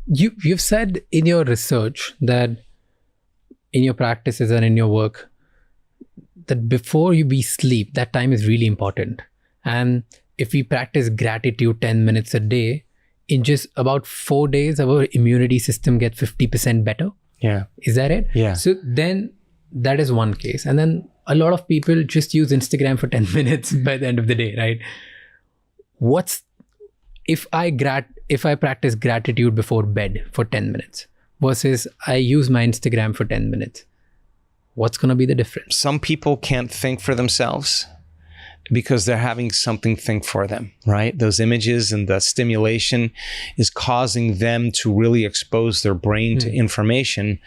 You've said in your research that in your practices and in your work that before we sleep, that time is really important. And if we practice gratitude 10 minutes a day, in just about 4 days, our immunity system gets 50% better. Yeah. Is that it? Yeah. So then that is one case. And then a lot of people just use Instagram for 10 minutes by the end of the day, right? If I practice gratitude before bed for 10 minutes versus I use my Instagram for 10 minutes, what's going to be the difference? Some people can't think for themselves because they're having something think for them, right? Those images and the stimulation is causing them to really expose their brain to information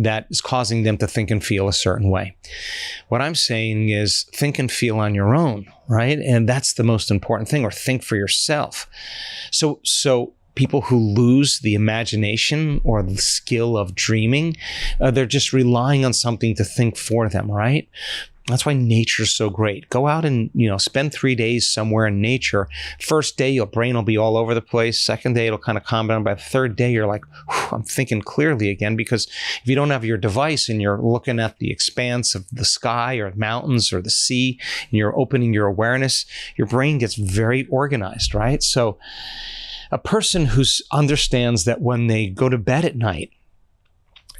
that is causing them to think and feel a certain way. What I'm saying is think and feel on your own, right? And that's the most important thing, or think for yourself. So people who lose the imagination or the skill of dreaming, they're just relying on something to think for them, right? That's why nature's so great. Go out and, spend 3 days somewhere in nature. First day, your brain will be all over the place. Second day, it'll kind of calm down. By the third day, you're like, I'm thinking clearly again. Because if you don't have your device and you're looking at the expanse of the sky or mountains or the sea, and you're opening your awareness, your brain gets very organized, right? So a person who understands that when they go to bed at night,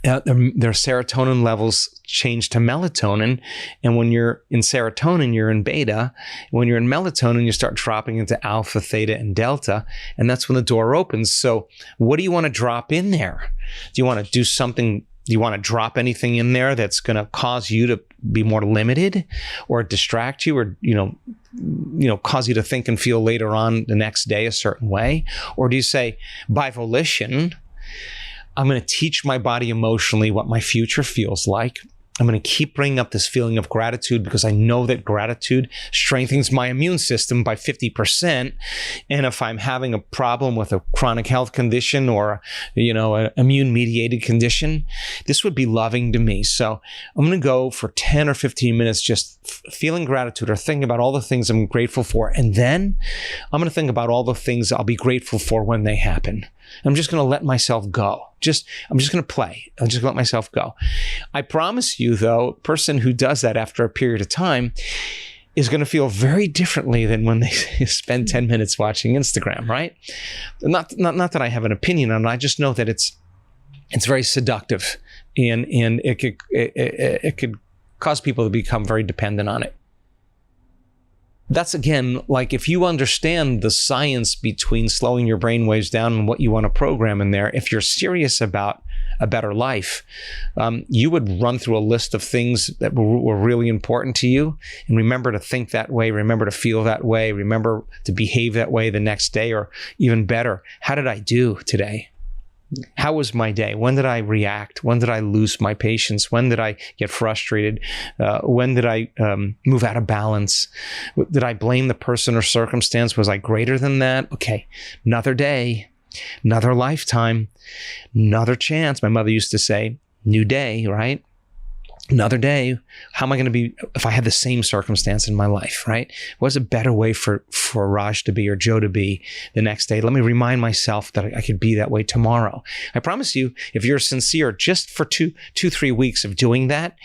their serotonin levels change to melatonin. And when you're in serotonin, you're in beta. When you're in melatonin, you start dropping into alpha, theta, and delta. And that's when the door opens. So what do you want to drop in there? Do you want to do something? Do you want to drop anything in there that's going to cause you to be more limited or distract you or, cause you to think and feel later on the next day a certain way? Or do you say, by volition, I'm going to teach my body emotionally what my future feels like. I'm going to keep bringing up this feeling of gratitude because I know that gratitude strengthens my immune system by 50%. And if I'm having a problem with a chronic health condition or, an immune-mediated condition, this would be loving to me. So I'm going to go for 10 or 15 minutes just feeling gratitude or thinking about all the things I'm grateful for. And then I'm going to think about all the things I'll be grateful for when they happen. I'm just going to let myself go. I'm just going to play. I'll just let myself go. I promise you, though, a person who does that after a period of time is going to feel very differently than when they spend 10 minutes watching Instagram, right? Not that I have an opinion on it. I just know that it's very seductive and it could cause people to become very dependent on it. That's, again, like if you understand the science between slowing your brain waves down and what you want to program in there, if you're serious about a better life, you would run through a list of things that were really important to you and remember to think that way, remember to feel that way, remember to behave that way the next day, or even better, how did I do today? How was my day? When did I react? When did I lose my patience? When did I get frustrated? When did I move out of balance? Did I blame the person or circumstance? Was I greater than that? Okay, another day, another lifetime, another chance. My mother used to say, new day, right? Another day. How am I going to be if I had the same circumstance in my life, right? What's a better way for Raj to be or Joe to be the next day? Let me remind myself that I could be that way tomorrow. I promise you, if you're sincere, just for 3 weeks of doing that,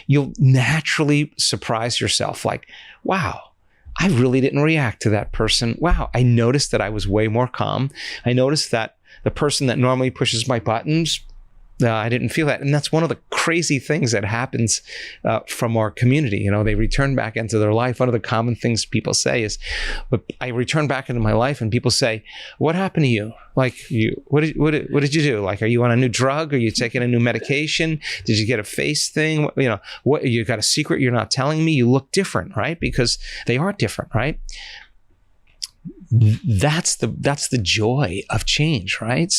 you'll naturally surprise yourself. Like, wow, I really didn't react to that person. Wow, I noticed that I was way more calm. I noticed that the person that normally pushes my buttons, I didn't feel that. And that's one of the crazy things that happens from our community. They return back into their life. One of the common things people say is, but I return back into my life and people say, what happened to you? Like, what did you do? Like, are you on a new drug? Are you taking a new medication? Did you get a face thing? What, you got a secret you're not telling me? You look different, right? Because they are different, right? That's the joy of change, right?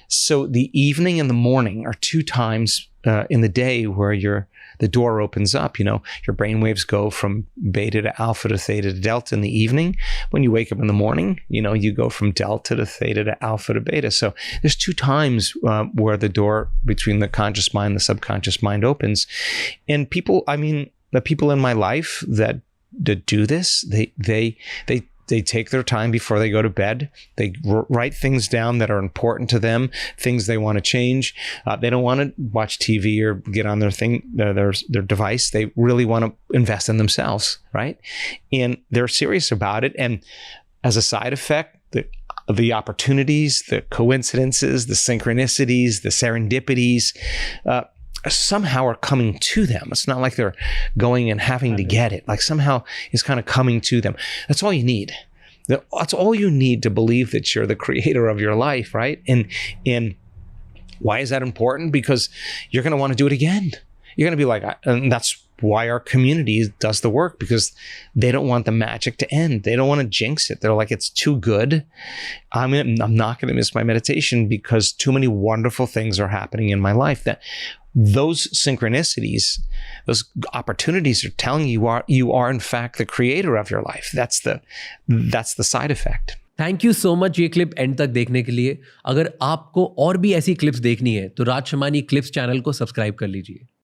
So the evening and the morning are 2 times in the day where the door opens up. Your brain waves go from beta to alpha to theta to delta in the evening. When you wake up in the morning, you go from delta to theta to alpha to beta. So there's 2 times where the door between the conscious mind and the subconscious mind opens. And the people in my life that do this, they They take their time before they go to bed. They write things down that are important to them, things they want to change. They don't want to watch TV or get on their device. They really want to invest in themselves, right? And they're serious about it. And as a side effect, the opportunities, the coincidences, the synchronicities, the serendipities, somehow are coming to them. It's not like they're going and having to get it. Like somehow it's kind of coming to them. That's all you need. That's all you need to believe that you're the creator of your life, right? And why is that important? Because you're going to want to do it again. You're going to be like, and that's why our community does the work, because they don't want the magic to end. They don't want to jinx it. They're like, it's too good. I'm not going to miss my meditation because too many wonderful things are happening in my life. That those synchronicities, those opportunities are telling you are in fact the creator of your life. That's the side effect. Thank you so much ये clip and तक देखने के लिए. अगर आपको और भी ऐसी क्लिप्स देखनी है तो राज शमानी क्लिप्स चैनल को सब्सक्राइब कर लीजिए.